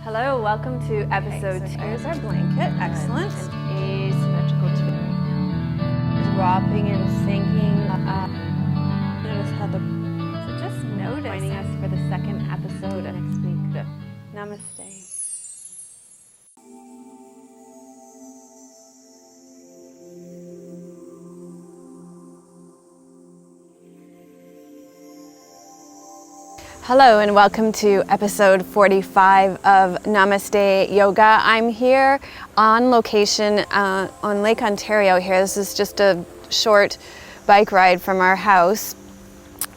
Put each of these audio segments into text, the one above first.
Hello, welcome to episode 2. Here's our blanket, excellent. An asymmetrical twist. Dropping and sinking. Notice how So just notice. Joining us for the second episode of next week. Namaste. Hello and welcome to episode 45 of Namaste Yoga. I'm here on location on Lake Ontario here. This is just a short bike ride from our house.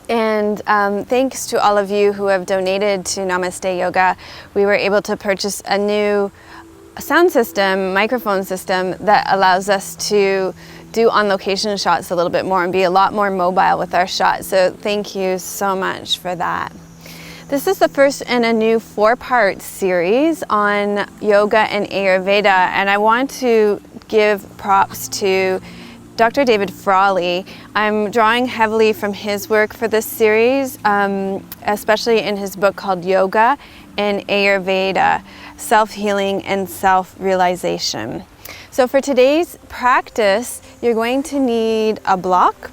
And thanks to all of you who have donated to Namaste Yoga, we were able to purchase a new sound system, microphone system that allows us to do on-location shots a little bit more and be a lot more mobile with our shots. So thank you so much for that. This is the first in a new 4-part series on yoga and Ayurveda, and I want to give props to Dr. David Frawley. I'm drawing heavily from his work for this series, especially in his book called Yoga and Ayurveda, Self-Healing and Self-Realization. So for today's practice, you're going to need a block.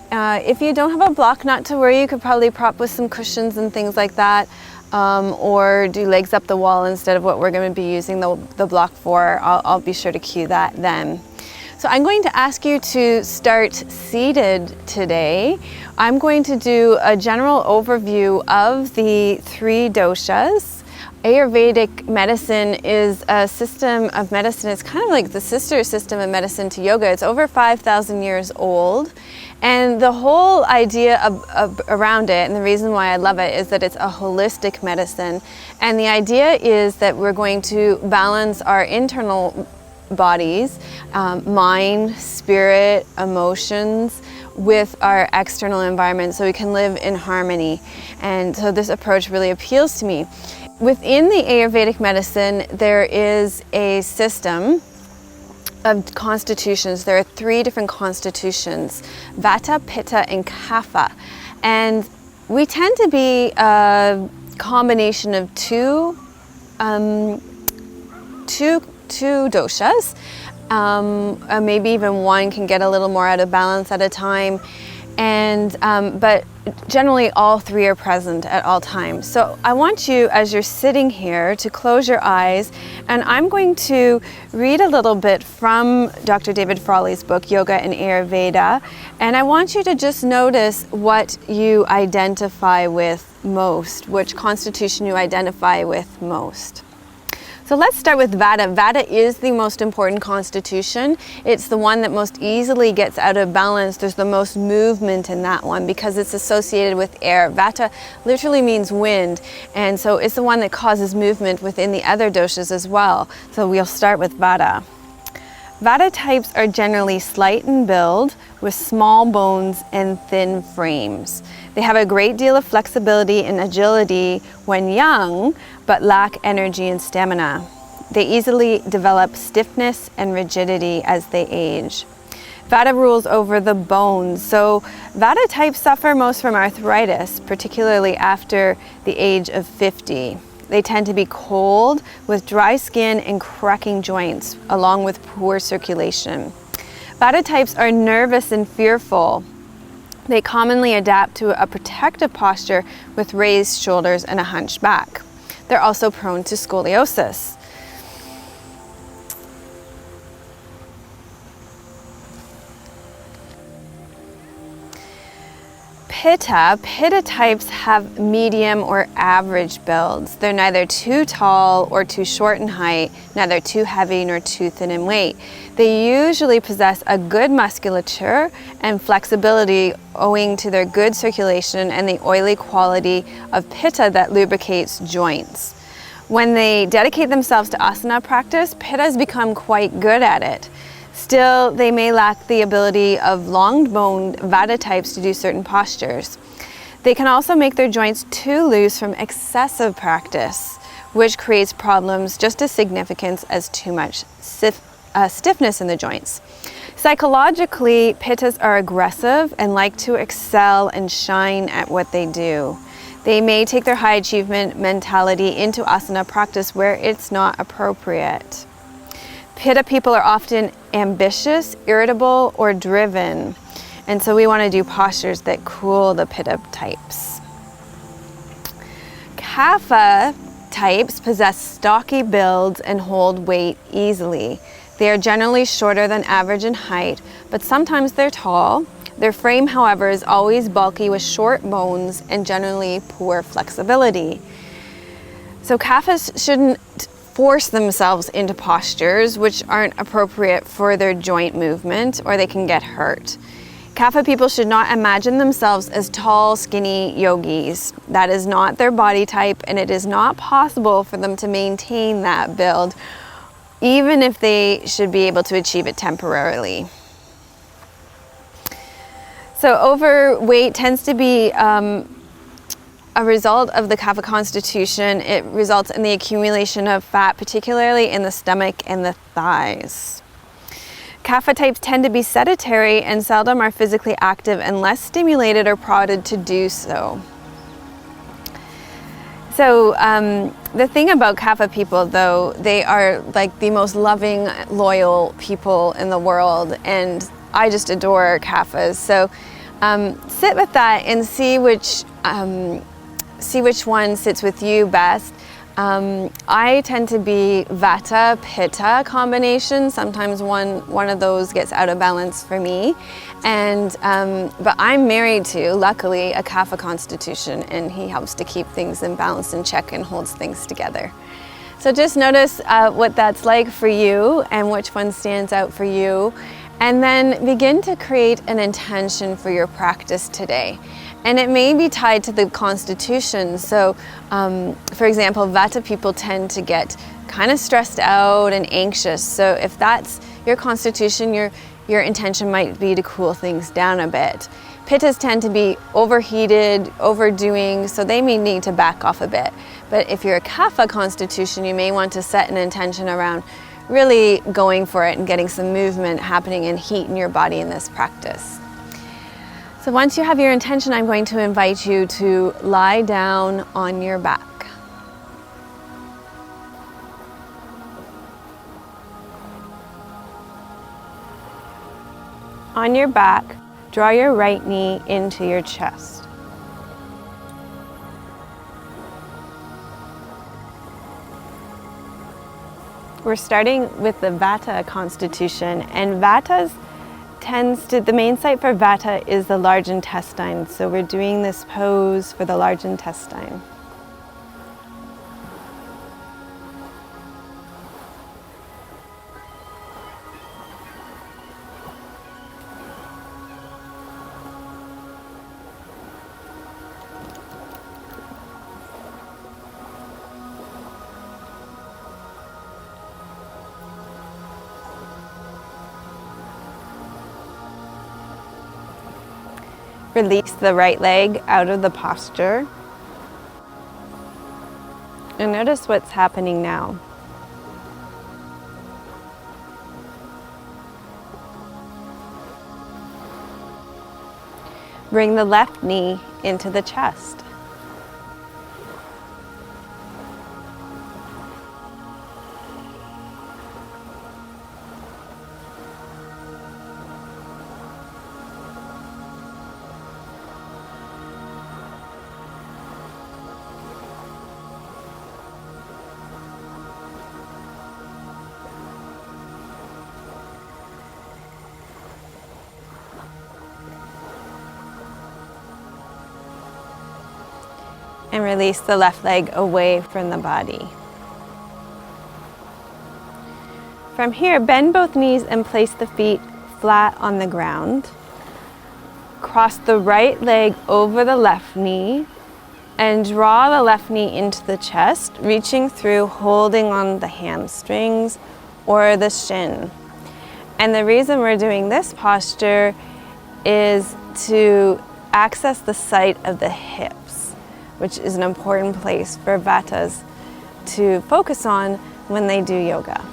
If you don't have a block, not to worry, you could probably prop with some cushions and things like that, or do legs up the wall instead of what we're going to be using the block for. I'll be sure to cue that then. So I'm going to ask you to start seated today. I'm going to do a general overview of the 3 doshas. Ayurvedic medicine is a system of medicine. It's kind of like the sister system of medicine to yoga. It's over 5,000 years old. And the whole idea around it, and the reason why I love it, is that it's a holistic medicine. And the idea is that we're going to balance our internal bodies, mind, spirit, emotions, with our external environment so we can live in harmony. And so this approach really appeals to me. Within the Ayurvedic medicine, there is a system of constitutions. There are 3 different constitutions: Vata, Pitta, and Kapha. And we tend to be a combination of two doshas. Maybe even one can get a little more out of balance at a time. But generally all 3 are present at all times. So I want you, as you're sitting here, to close your eyes, and I'm going to read a little bit from Dr. David Frawley's book, Yoga and Ayurveda, and I want you to just notice what you identify with most, which constitution you identify with most. So let's start with Vata. Vata is the most important constitution. It's the one that most easily gets out of balance. There's the most movement in that one because it's associated with air. Vata literally means wind, and so it's the one that causes movement within the other doshas as well. So we'll start with Vata. Vata types are generally slight in build, with small bones and thin frames. They have a great deal of flexibility and agility when young, but lack energy and stamina. They easily develop stiffness and rigidity as they age. Vata rules over the bones, so Vata types suffer most from arthritis, particularly after the age of 50. They tend to be cold, with dry skin and cracking joints, along with poor circulation. Vata types are nervous and fearful. They commonly adapt to a protective posture with raised shoulders and a hunched back. They're also prone to scoliosis. Pitta types have medium or average builds. They're neither too tall or too short in height, neither too heavy nor too thin in weight. They usually possess a good musculature and flexibility owing to their good circulation and the oily quality of Pitta that lubricates joints. When they dedicate themselves to asana practice, Pittas become quite good at it. Still, they may lack the ability of long-boned Vata types to do certain postures. They can also make their joints too loose from excessive practice, which creates problems just as significant as too much stiffness in the joints. Psychologically, Pittas are aggressive and like to excel and shine at what they do. They may take their high achievement mentality into asana practice where it's not appropriate. Pitta people are often ambitious, irritable, or driven. And so we want to do postures that cool the Pitta types. Kapha types possess stocky builds and hold weight easily. They are generally shorter than average in height, but sometimes they're tall. Their frame, however, is always bulky with short bones and generally poor flexibility. So Kaphas shouldn't force themselves into postures which aren't appropriate for their joint movement, or they can get hurt. Kapha people should not imagine themselves as tall, skinny yogis. That is not their body type, and it is not possible for them to maintain that build, even if they should be able to achieve it temporarily. So overweight tends to be a result of the Kapha constitution. It results in the accumulation of fat, particularly in the stomach and the thighs. Kapha types tend to be sedentary and seldom are physically active unless stimulated or prodded to do so. So the thing about Kapha people, though, they are like the most loving, loyal people in the world, and I just adore Kaphas. So sit with that and see which one sits with you best. I tend to be Vata, Pitta combination. Sometimes one of those gets out of balance for me. And but I'm married to, luckily, a Kapha constitution, and he helps to keep things in balance and check and holds things together. So just notice what that's like for you and which one stands out for you. And then begin to create an intention for your practice today. And it may be tied to the constitution. So, for example, Vata people tend to get kind of stressed out and anxious. So if that's your constitution, your intention might be to cool things down a bit. Pittas tend to be overheated, overdoing, so they may need to back off a bit. But if you're a Kapha constitution, you may want to set an intention around really going for it and getting some movement happening and heat in your body in this practice. So once you have your intention, I'm going to invite you to lie down on your back. On your back, draw your right knee into your chest. We're starting with the Vata constitution, and Vatta's the main site for Vata is the large intestine. So we're doing this pose for the large intestine. Release the right leg out of the posture. And notice what's happening now. Bring the left knee into the chest. And release the left leg away from the body. From here, bend both knees and place the feet flat on the ground. Cross the right leg over the left knee and draw the left knee into the chest, reaching through, holding on the hamstrings or the shin. And the reason we're doing this posture is to access the site of the hips, which is an important place for Vattas to focus on when they do yoga.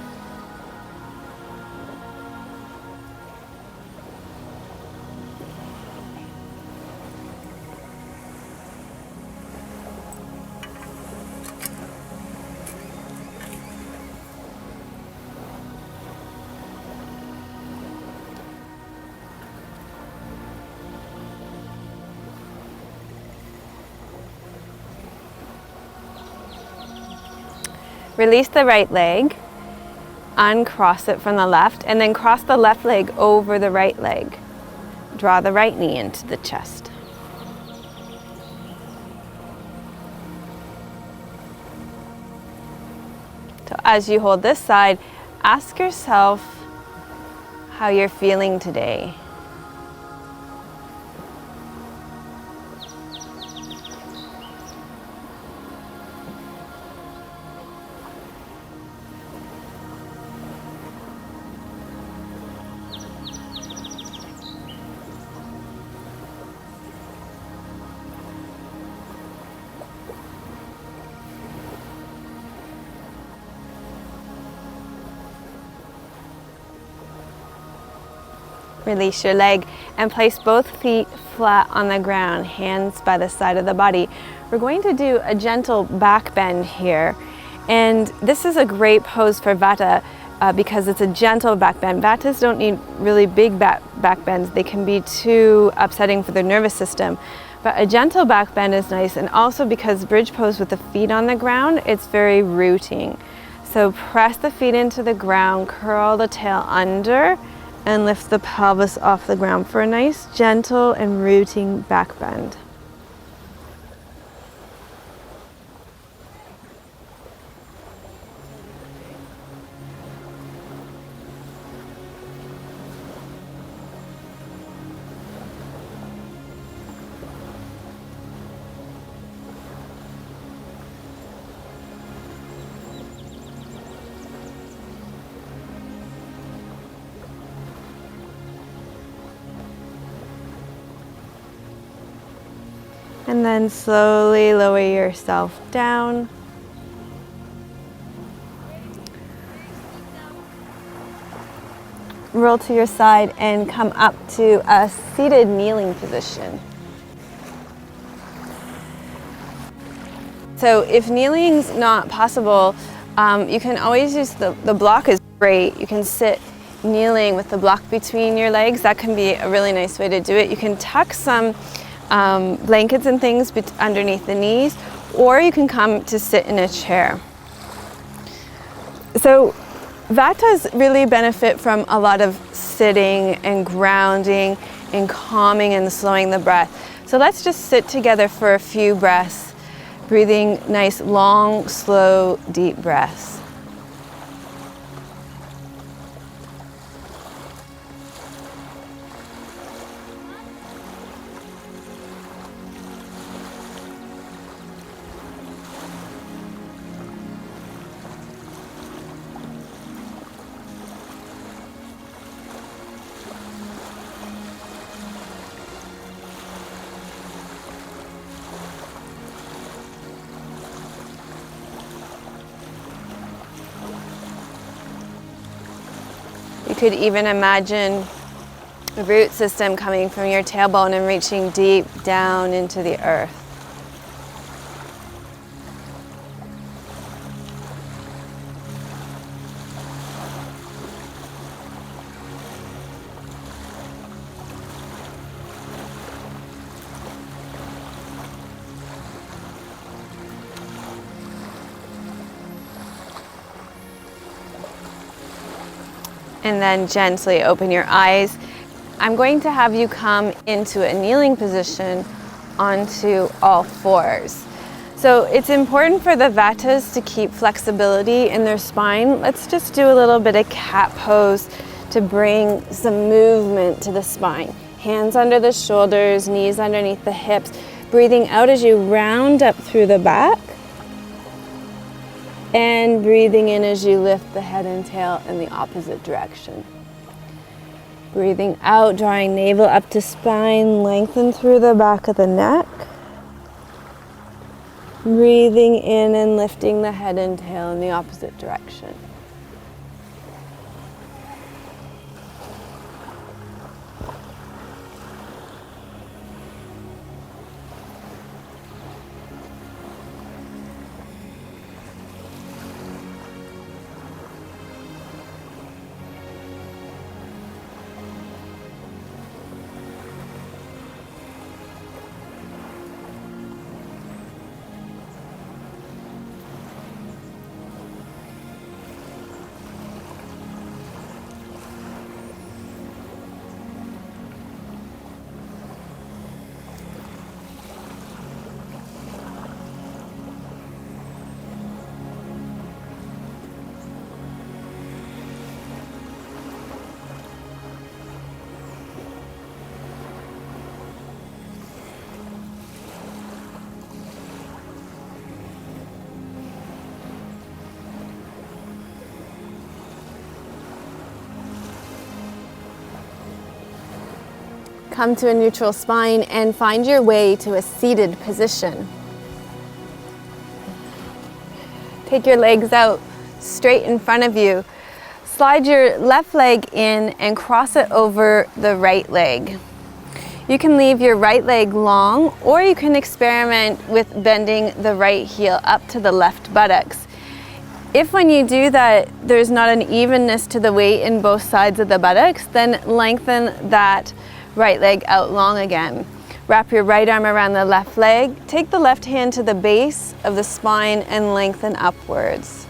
Release the right leg, uncross it from the left, and then cross the left leg over the right leg. Draw the right knee into the chest. So as you hold this side, ask yourself how you're feeling today. Release your leg and place both feet flat on the ground, hands by the side of the body. We're going to do a gentle back bend here. And this is a great pose for Vata because it's a gentle back bend. Vatas don't need really big back bends. They can be too upsetting for their nervous system. But a gentle back bend is nice, and also because bridge pose with the feet on the ground, it's very rooting. So press the feet into the ground, curl the tail under, and lift the pelvis off the ground for a nice, gentle and rooting back bend. And then slowly lower yourself down. Roll to your side and come up to a seated kneeling position. So if kneeling's not possible, you can always use the block is great. You can sit kneeling with the block between your legs. That can be a really nice way to do it. You can tuck some blankets and things underneath the knees, or you can come to sit in a chair. So Vatas really benefit from a lot of sitting and grounding and calming and slowing the breath. So let's just sit together for a few breaths, breathing nice, long, slow, deep breaths. You could even imagine a root system coming from your tailbone and reaching deep down into the earth. And then gently open your eyes. I'm going to have you come into a kneeling position onto all fours. So it's important for the Vatas to keep flexibility in their spine. Let's just do a little bit of cat pose to bring some movement to the spine. Hands under the shoulders, knees underneath the hips. Breathing out as you round up through the back. And breathing in as you lift the head and tail in the opposite direction. Breathing out, drawing navel up to spine, lengthen through the back of the neck. Breathing in and lifting the head and tail in the opposite direction. Come to a neutral spine and find your way to a seated position. Take your legs out straight in front of you. Slide your left leg in and cross it over the right leg. You can leave your right leg long, or you can experiment with bending the right heel up to the left buttocks. If when you do that, there's not an evenness to the weight in both sides of the buttocks, then lengthen that right leg out long again. Wrap your right arm around the left leg. Take the left hand to the base of the spine and lengthen upwards.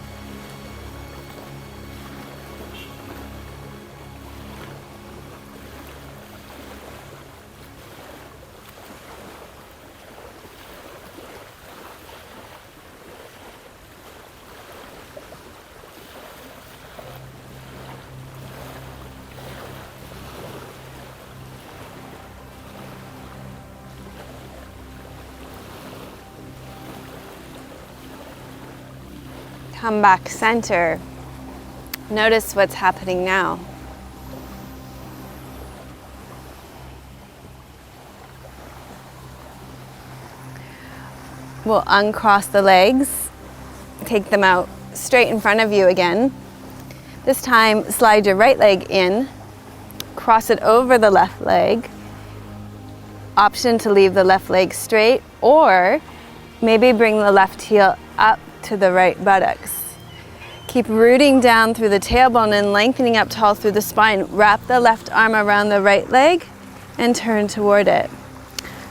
Come back center. Notice what's happening now. We'll uncross the legs, take them out straight in front of you again. This time, slide your right leg in, cross it over the left leg. Option to leave the left leg straight, or maybe bring the left heel up to the right buttocks. Keep rooting down through the tailbone and lengthening up tall through the spine. Wrap the left arm around the right leg and turn toward it.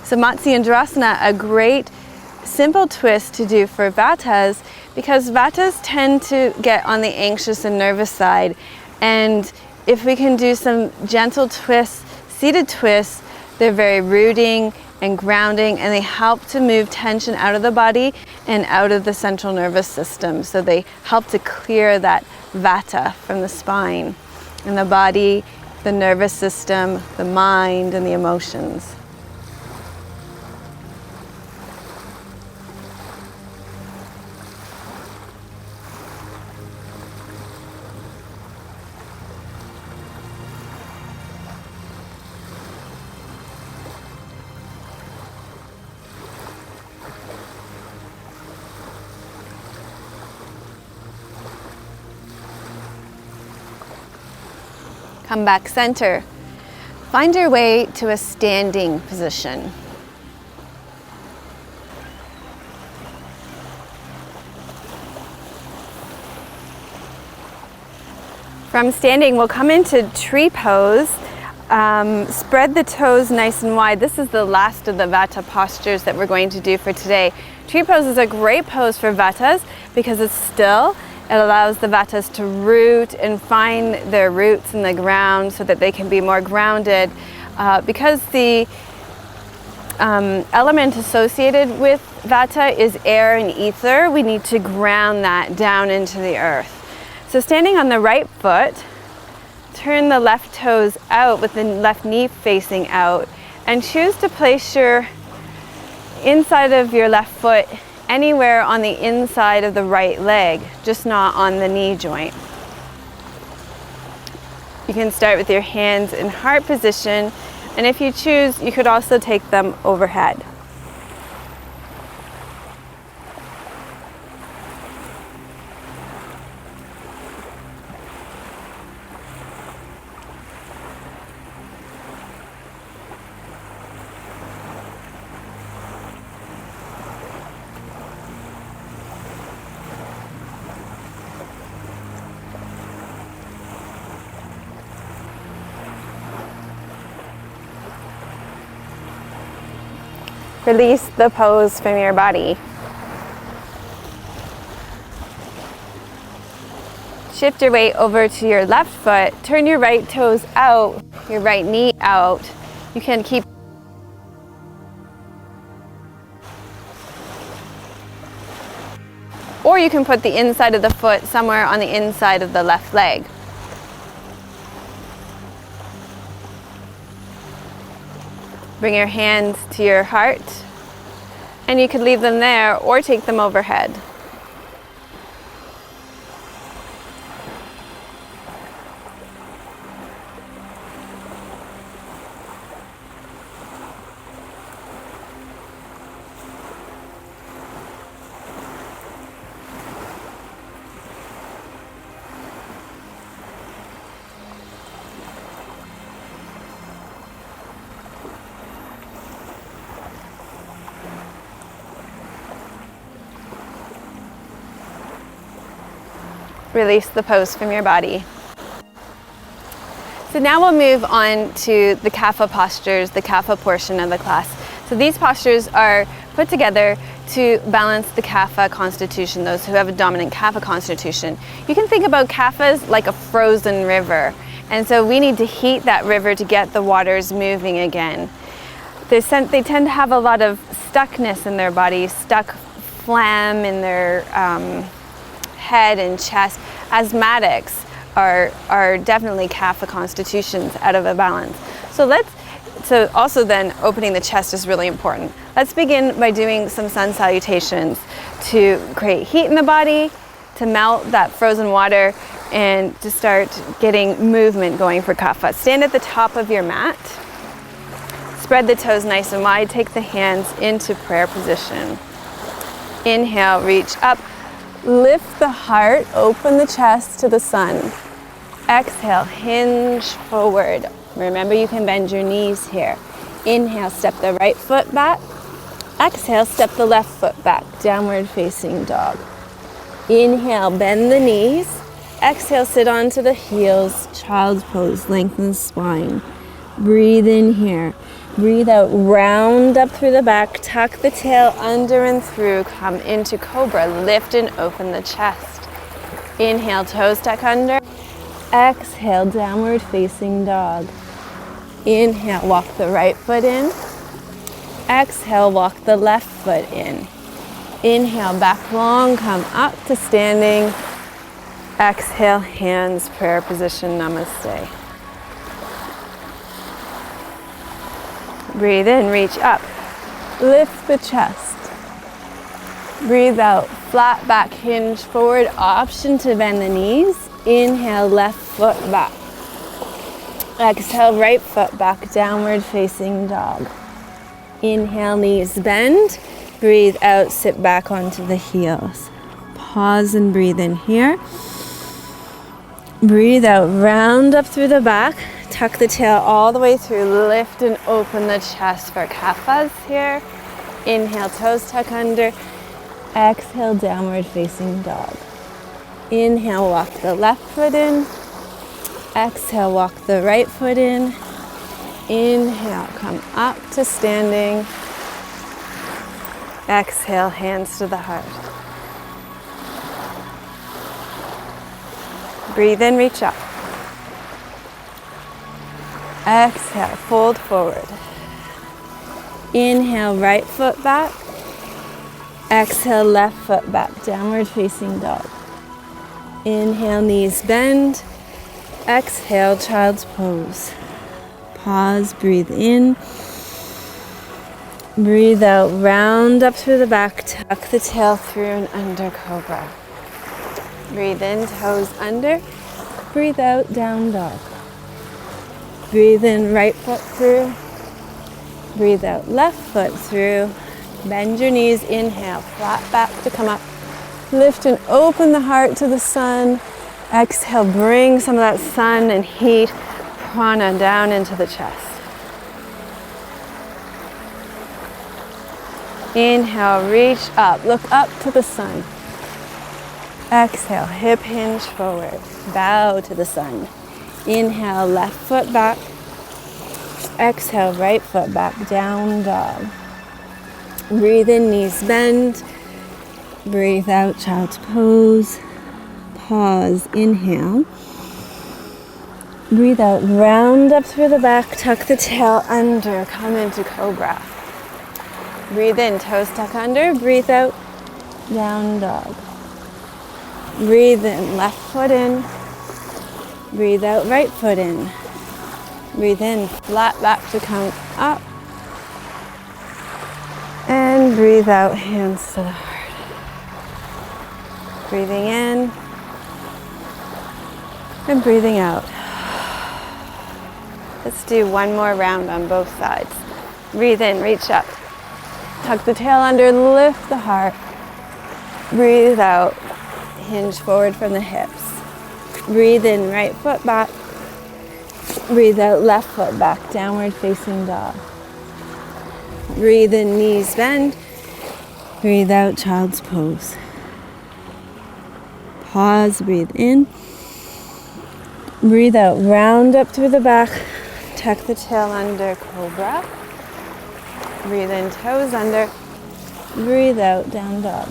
So Matsyendrasana, a great simple twist to do for Vattas, because Vattas tend to get on the anxious and nervous side. And if we can do some gentle twists, seated twists, they're very rooting and grounding, and they help to move tension out of the body and out of the central nervous system. So they help to clear that Vata from the spine and the body, the nervous system, the mind, and the emotions. Come back center. Find your way to a standing position. From standing, we'll come into tree pose. Spread the toes nice and wide. This is the last of the Vata postures that we're going to do for today. Tree pose is a great pose for Vattas because it's still. It allows the Vattas to root and find their roots in the ground so that they can be more grounded. Because the element associated with Vata is air and ether, we need to ground that down into the earth. So standing on the right foot, turn the left toes out with the left knee facing out, and choose to place your inside of your left foot anywhere on the inside of the right leg, just not on the knee joint. You can start with your hands in heart position, and if you choose, you could also take them overhead. Release the pose from your body. Shift your weight over to your left foot. Turn your right toes out, your right knee out. You can keep or you can put the inside of the foot somewhere on the inside of the left leg. Bring your hands to your heart, and you could leave them there or take them overhead. Release the pose from your body. So now we'll move on to the Kapha postures, the Kapha portion of the class. So these postures are put together to balance the Kapha constitution, those who have a dominant Kapha constitution. You can think about Kaphas like a frozen river. And so we need to heat that river to get the waters moving again. They tend to have a lot of stuckness in their body, stuck phlegm in their head and chest. Asthmatics are definitely Kapha constitutions out of a balance. So also then opening the chest is really important. Let's begin by doing some sun salutations to create heat in the body, to melt that frozen water, and to start getting movement going for Kapha. Stand at the top of your mat. Spread the toes nice and wide. Take the hands into prayer position. Inhale, reach up. Lift the heart, open the chest to the sun. Exhale, hinge forward. Remember, you can bend your knees here. Inhale, step the right foot back. Exhale, step the left foot back, downward facing dog. Inhale, bend the knees. Exhale, sit onto the heels, child's pose, lengthen the spine. Breathe in here. Breathe out, round up through the back, tuck the tail under and through, come into cobra, lift and open the chest. Inhale, toes tuck under. Exhale, downward facing dog. Inhale, walk the right foot in. Exhale, walk the left foot in. Inhale, back long, come up to standing. Exhale, hands, prayer position, namaste. Breathe in, reach up. Lift the chest. Breathe out, flat back, hinge forward, option to bend the knees. Inhale, left foot back. Exhale, right foot back, downward facing dog. Inhale, knees bend. Breathe out, sit back onto the heels. Pause and breathe in here. Breathe out, round up through the back. Tuck the tail all the way through. Lift and open the chest for Kaphas here. Inhale, toes tuck under. Exhale, downward facing dog. Inhale, walk the left foot in. Exhale, walk the right foot in. Inhale, come up to standing. Exhale, hands to the heart. Breathe in, reach up. Exhale, fold forward. Inhale, right foot back. Exhale, left foot back, downward facing dog. Inhale, knees bend. Exhale, child's pose. Pause, breathe in. Breathe out, round up through the back, tuck the tail through and under cobra. Breathe in, toes under. Breathe out, down dog. Breathe in, right foot through. Breathe out, left foot through. Bend your knees, inhale, flat back to come up. Lift and open the heart to the sun. Exhale, bring some of that sun and heat, prana down into the chest. Inhale, reach up, look up to the sun. Exhale, hip hinge forward, bow to the sun. Inhale, left foot back. Exhale, right foot back, down dog. Breathe in, knees bend. Breathe out, child's pose. Pause, inhale. Breathe out, round up through the back, tuck the tail under, come into cobra. Breathe in, toes tuck under, breathe out, down dog. Breathe in, left foot in. Breathe out, right foot in. Breathe in, flat back to come up. And breathe out, hands to the heart. Breathing in and breathing out. Let's do one more round on both sides. Breathe in, reach up. Tuck the tail under, lift the heart. Breathe out, hinge forward from the hips. Breathe in, right foot back. Breathe out, left foot back, downward facing dog. Breathe in, knees bend. Breathe out, child's pose. pause, breathe in. Breathe out, round up through the back. Tuck the tail under, cobra. Breathe in, toes under. Breathe out, down dog.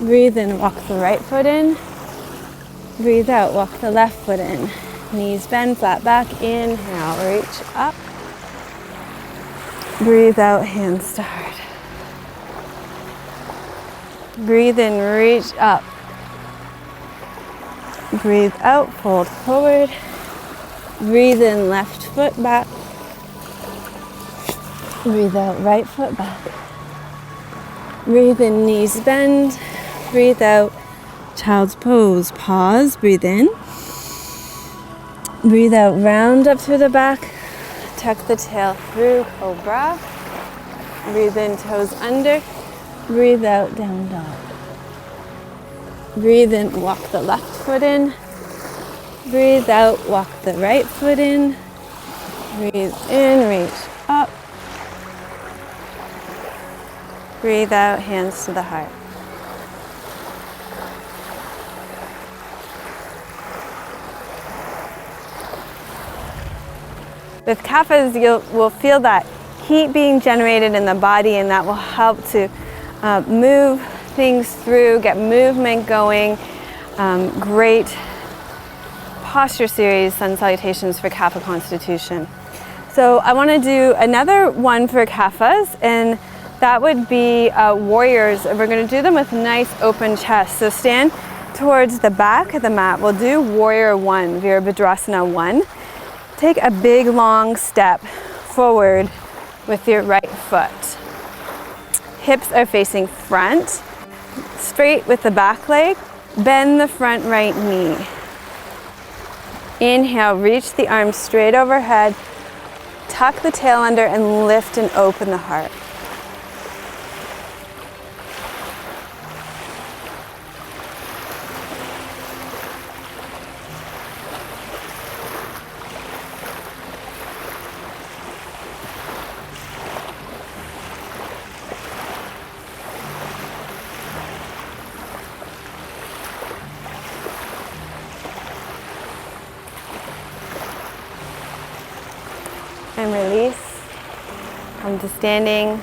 Breathe in, walk the right foot in. Breathe out, walk the left foot in. Knees bend, flat back. Inhale, reach up. Breathe out, hands to heart. Breathe in, reach up. Breathe out, fold forward. Breathe in, left foot back. Breathe out, right foot back. Breathe in, knees bend. Breathe out, child's pose. Pause, breathe in. Breathe out, round up through the back. Tuck the tail through, cobra. Breathe in, toes under. Breathe out, down dog. Breathe in, walk the left foot in. Breathe out, walk the right foot in. Breathe in, reach up. Breathe out, hands to the heart. With kaphas, will feel that heat being generated in the body, and that will help to move things through, get movement going. Great posture series, sun salutations for kapha constitution. So I want to do another one for kaphas, and that would be warriors. We're going to do them with nice open chest. So stand towards the back of the mat. We'll do warrior one, Virabhadrasana 1. Take a big long step forward with your right foot. Hips are facing front, straight with the back leg. Bend the front right knee. Inhale, reach the arms straight overhead. Tuck the tail under and lift and open the heart. And release. Come to standing.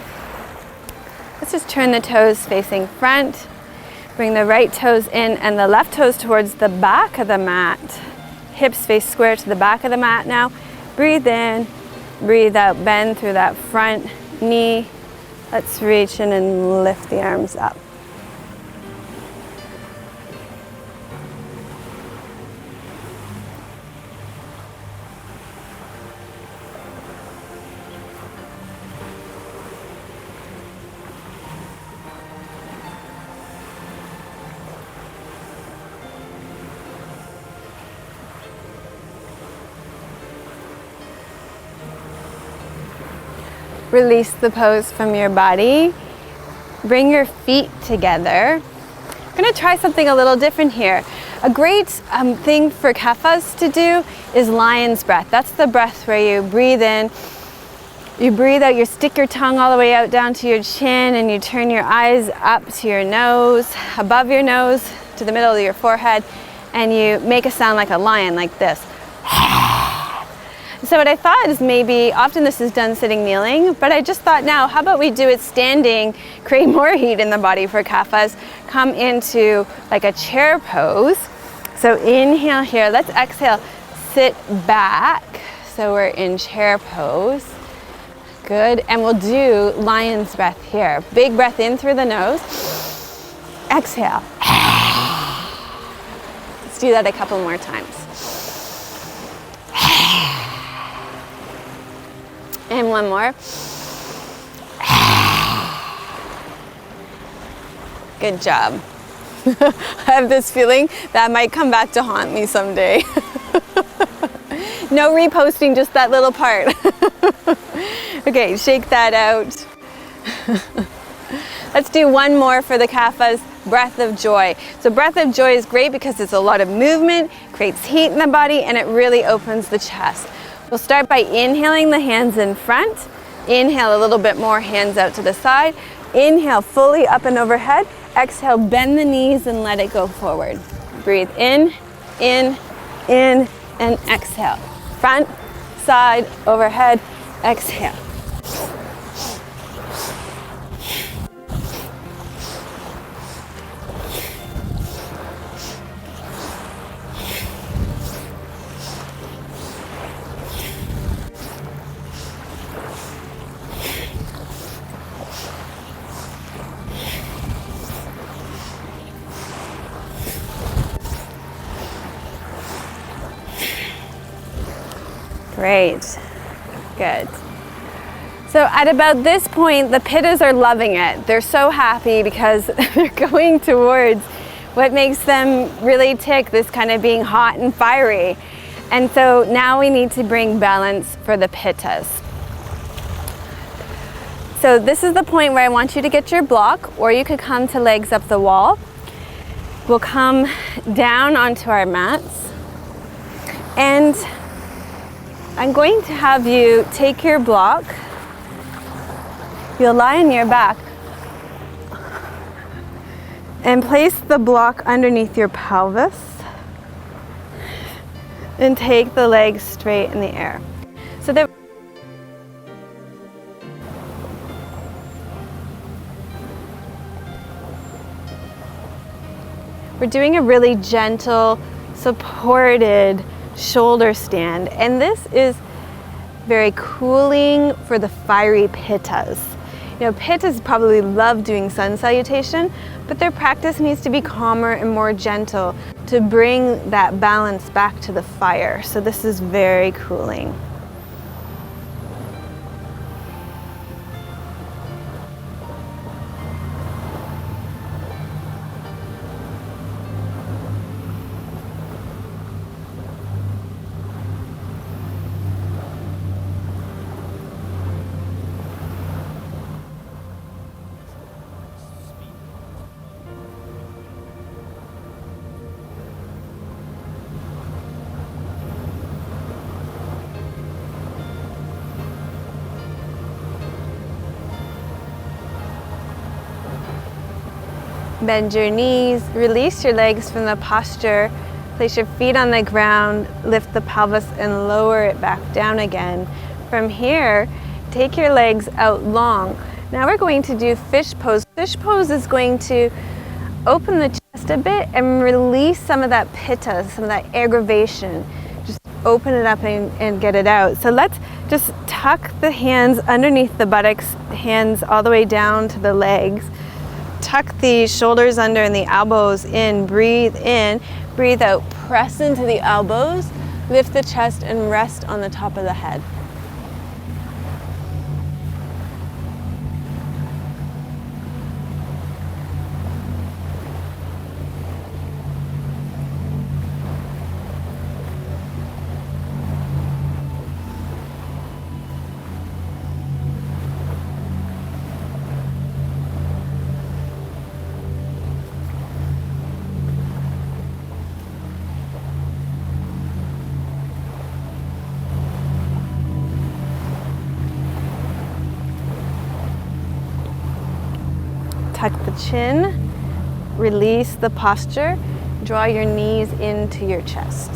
Let's just turn the toes facing front. Bring the right toes in and the left toes towards the back of the mat. Hips face square to the back of the mat now. Breathe in, breathe out, bend through that front knee. Let's reach in and lift the arms up. Release the pose from your body. Bring your feet together. We're going to try something a little different here. A great thing for kaphas to do is lion's breath. That's the breath where you breathe in, you breathe out, you stick your tongue all the way out down to your chin, and you turn your eyes up to your nose, above your nose, to the middle of your forehead, and you make a sound like a lion, like this. So what I thought is maybe, often this is done sitting, kneeling, but I just thought now, how about we do it standing, create more heat in the body for kaphas, come into like a chair pose. So inhale here, let's exhale, sit back. So we're in chair pose. Good, and we'll do lion's breath here. Big breath in through the nose. Exhale. Let's do that a couple more times. And one more. Good job. I have this feeling that might come back to haunt me someday. No reposting, just that little part. Okay, shake that out. Let's do one more for the kaphas, breath of joy. So breath of joy is great because it's a lot of movement, creates heat in the body, and it really opens the chest. We'll start by inhaling the hands in front. Inhale a little bit more, hands out to the side. Inhale fully up and overhead. Exhale, bend the knees and let it go forward. Breathe in, and exhale. Front, side, overhead, exhale. Great, good. So at about this point, the Pittas are loving it. They're so happy because they're going towards what makes them really tick, this kind of being hot and fiery. And so now we need to bring balance for the Pittas. So this is the point where I want you to get your block, or you could come to legs up the wall. We'll come down onto our mats, and I'm going to have you take your block. You'll lie on your back and place the block underneath your pelvis and take the legs straight in the air. So that we're doing a really gentle, supported shoulder stand, and this is very cooling for the fiery Pittas. You know, Pittas probably love doing sun salutation, but their practice needs to be calmer and more gentle to bring that balance back to the fire. So this is very cooling. Bend your knees, release your legs from the posture, place your feet on the ground, lift the pelvis and lower it back down again. From here, take your legs out long. Now we're going to do fish pose. Fish pose is going to open the chest a bit and release some of that pitta, some of that aggravation. Just open it up and get it out. So let's just tuck the hands underneath the buttocks, hands all the way down to the legs. Tuck the shoulders under and the elbows in, breathe out, press into the elbows, lift the chest and rest on the top of the head. Tuck the chin, release the posture, draw your knees into your chest.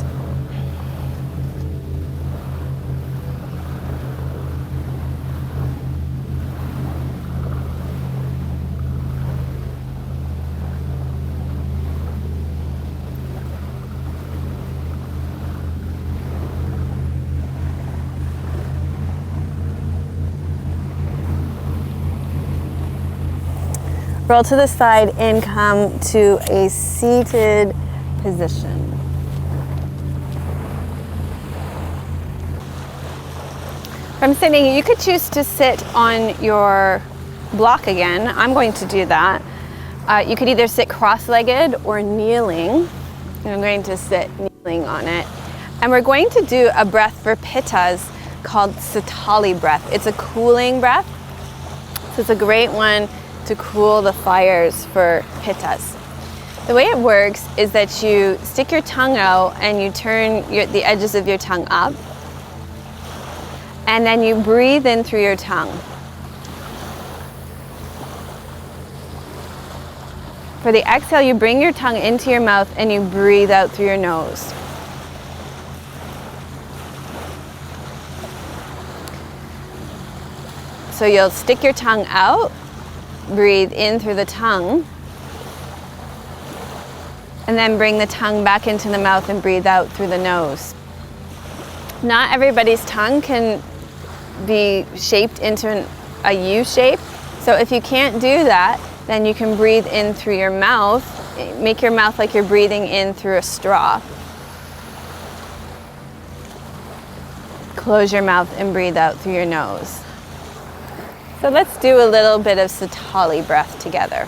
Roll to the side and come to a seated position. From sitting, you could choose to sit on your block again. I'm going to do that. You could either sit cross-legged or kneeling. I'm going to sit kneeling on it. And we're going to do a breath for pittas called Sitali breath. It's a cooling breath. So it's a great one to cool the fires for pittas. The way it works is that you stick your tongue out and you turn the edges of your tongue up, and then you breathe in through your tongue. For the exhale, you bring your tongue into your mouth and you breathe out through your nose. So you'll stick your tongue out, breathe in through the tongue, and then bring the tongue back into the mouth and breathe out through the nose. Not everybody's tongue can be shaped into a U shape. So if you can't do that, then you can breathe in through your mouth. Make your mouth like you're breathing in through a straw. Close your mouth and breathe out through your nose. So let's do a little bit of Satali breath together.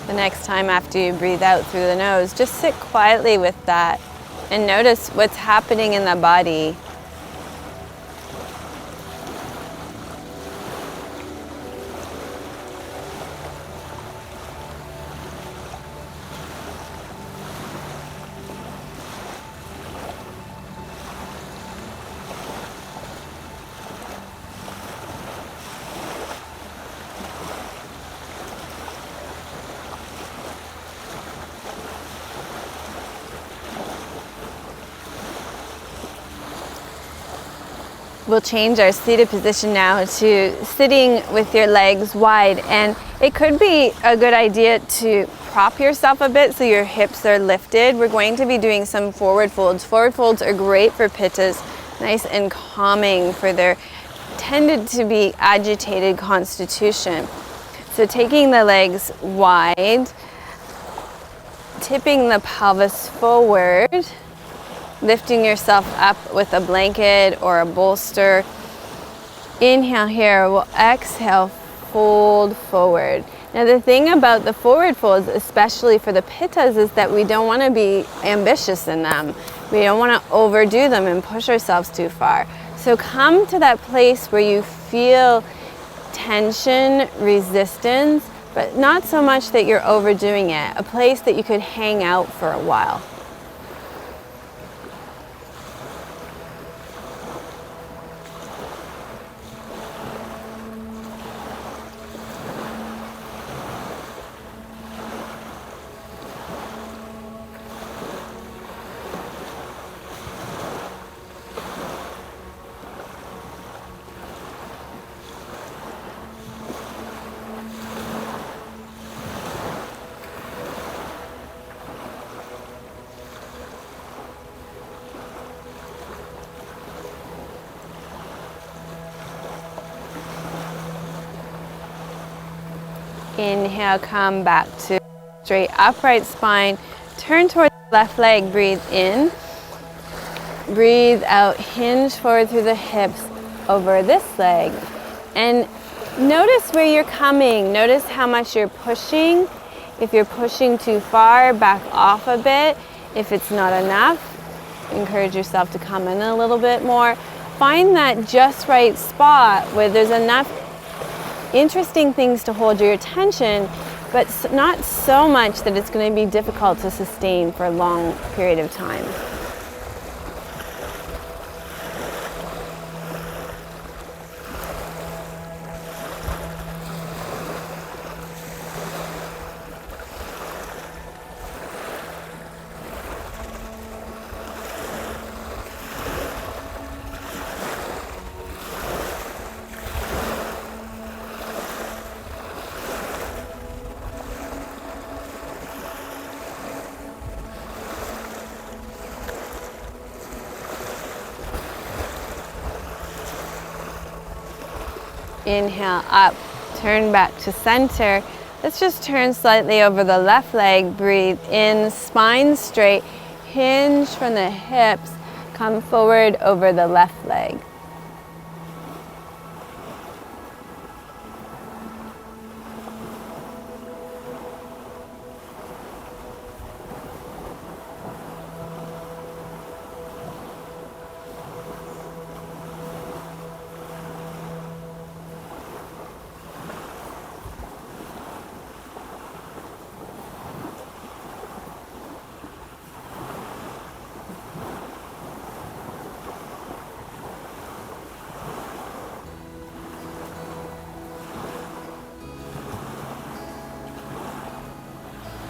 The next time after you breathe out through the nose, just sit quietly with that and notice what's happening in the body. We'll change our seated position now to sitting with your legs wide, and it could be a good idea to prop yourself a bit so your hips are lifted. We're going to be doing some forward folds. Forward folds are great for pittas, nice and calming for their tended to be agitated constitution. So taking the legs wide, tipping the pelvis forward, lifting yourself up with a blanket or a bolster. Inhale here, we'll exhale, fold forward. Now the thing about the forward folds, especially for the pittas, is that we don't want to be ambitious in them. We don't want to overdo them and push ourselves too far. So come to that place where you feel tension, resistance, but not so much that you're overdoing it. A place that you could hang out for a while. Inhale, come back to straight upright spine. Turn towards the left leg, breathe in. breathe out, hinge forward through the hips over this leg. And notice where you're coming. Notice how much you're pushing. If you're pushing too far, back off a bit. If it's not enough, encourage yourself to come in a little bit more. Find that just right spot where there's enough interesting things to hold your attention, but not so much that it's going to be difficult to sustain for a long period of time. Inhale up, turn back to center. Let's just turn slightly over the left leg. Breathe in, spine straight, hinge from the hips, come forward over the left leg.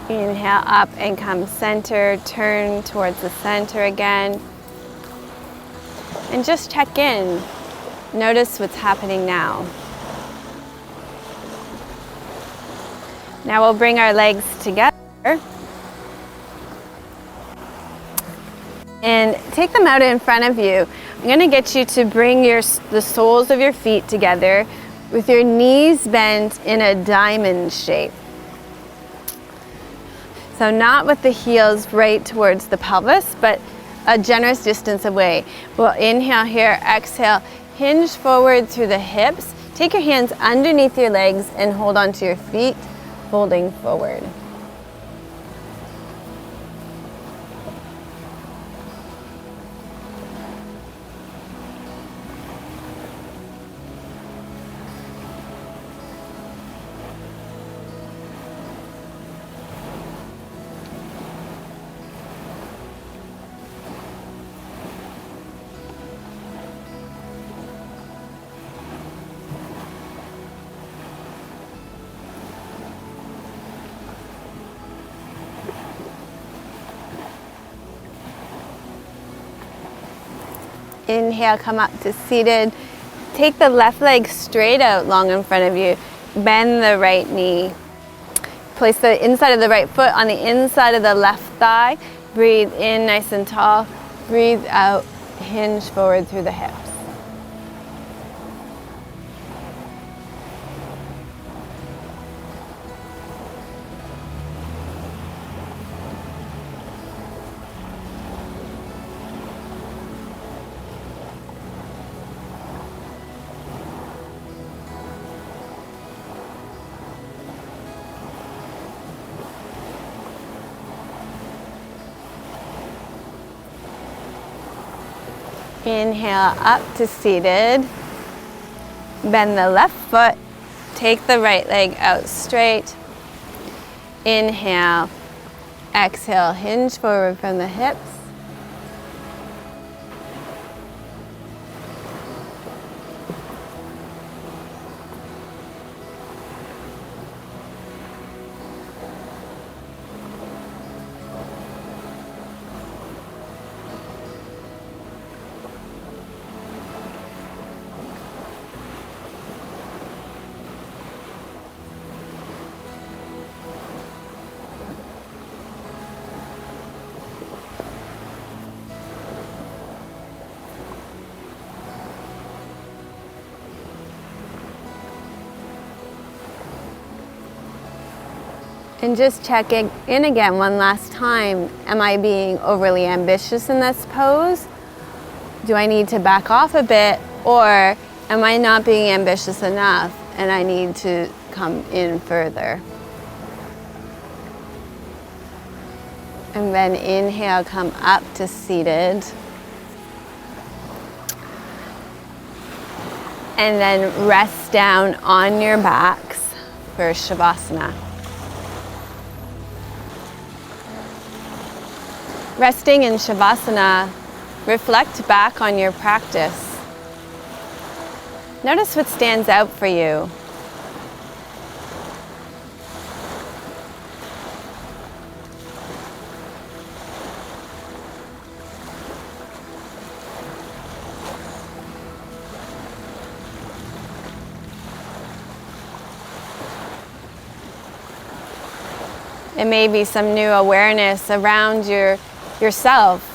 Inhale up and come center, turn towards the center again. And just check in. Notice what's happening now. Now we'll bring our legs together and take them out in front of you. I'm going to get you to bring the soles of your feet together with your knees bent in a diamond shape. So not with the heels right towards the pelvis, but a generous distance away. We'll inhale here, exhale, hinge forward through the hips. Take your hands underneath your legs and hold onto your feet, folding forward. Inhale, come up to seated. Take the left leg straight out long in front of you. Bend the right knee. Place the inside of the right foot on the inside of the left thigh. Breathe in nice and tall. Breathe out, hinge forward through the hips. Inhale up to seated. Bend the left foot. Take the right leg out straight. Inhale. Exhale, hinge forward from the hips. And just check in again one last time. Am I being overly ambitious in this pose? Do I need to back off a bit, or am I not being ambitious enough and I need to come in further? And then inhale, come up to seated. And then rest down on your backs for Shavasana. Resting in Shavasana, reflect back on your practice. Notice what stands out for you. It may be some new awareness around yourself,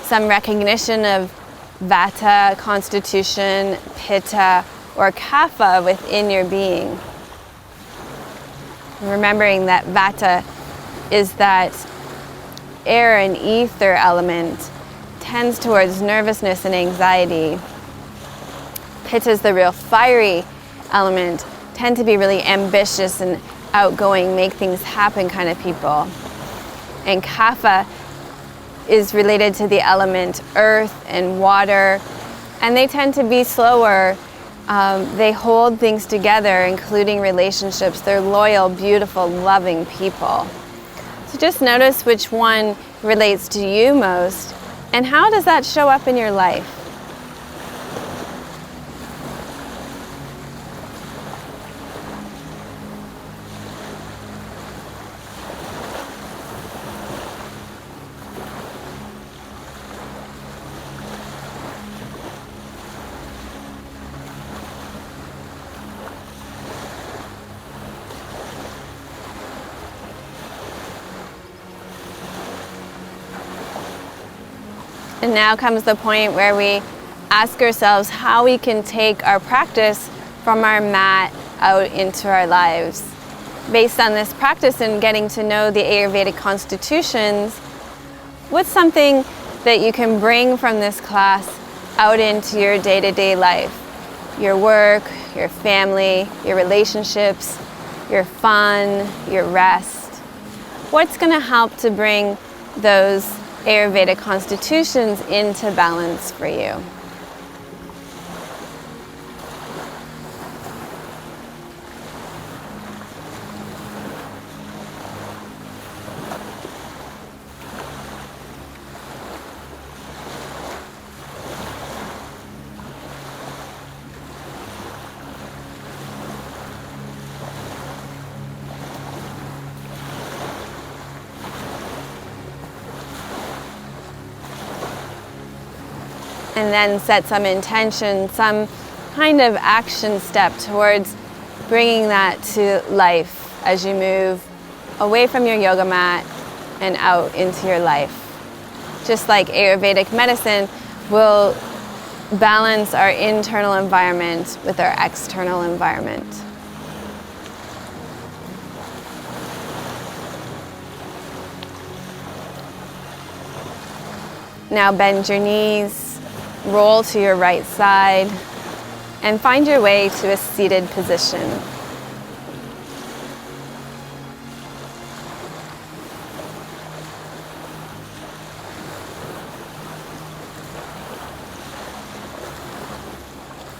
some recognition of Vata, constitution, Pitta, or Kapha within your being. Remembering that Vata is that air and ether element, tends towards nervousness and anxiety. Pitta is the real fiery element, tend to be really ambitious and outgoing, make things happen kind of people. And Kapha is related to the element earth and water, and they tend to be slower. They hold things together, including relationships. They're loyal, beautiful, loving people. So just notice which one relates to you most, and how does that show up in your life? And now comes the point where we ask ourselves how we can take our practice from our mat out into our lives. Based on this practice and getting to know the Ayurvedic constitutions, what's something that you can bring from this class out into your day-to-day life? Your work, your family, your relationships, your fun, your rest. What's going to help to bring those Ayurvedic constitutions into balance for you? And then set some intention, some kind of action step towards bringing that to life as you move away from your yoga mat and out into your life. Just like Ayurvedic medicine will balance our internal environment with our external environment. Now bend your knees. Roll to your right side and find your way to a seated position.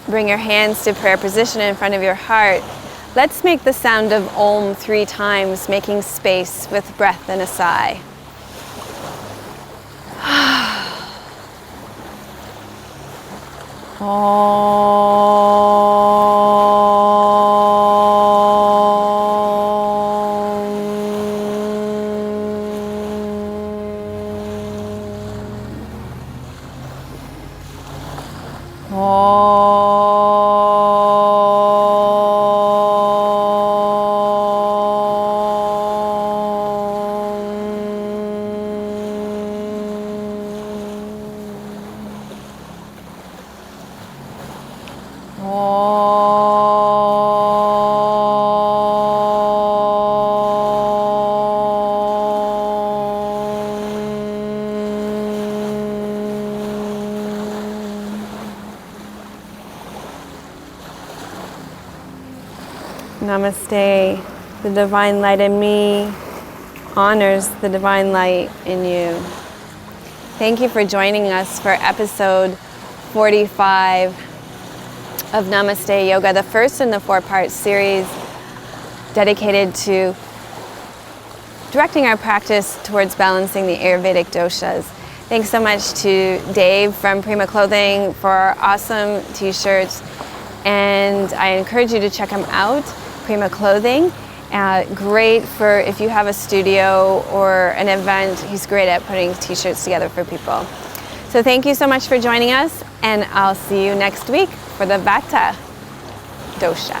Bring your hands to prayer position in front of your heart. Let's make the sound of Om 3 times, making space with breath and a sigh. Om. Namaste. The divine light in me honors the divine light in you. Thank you for joining us for episode 45 of Namaste Yoga, the first in the 4-part series dedicated to directing our practice towards balancing the Ayurvedic doshas. Thanks so much to Dave from Prima Clothing for our awesome t-shirts, and I encourage you to check him out, Prima Clothing. Great for if you have a studio or an event. He's great at putting t-shirts together for people. So thank you so much for joining us, and I'll see you next week for the Vata dosha.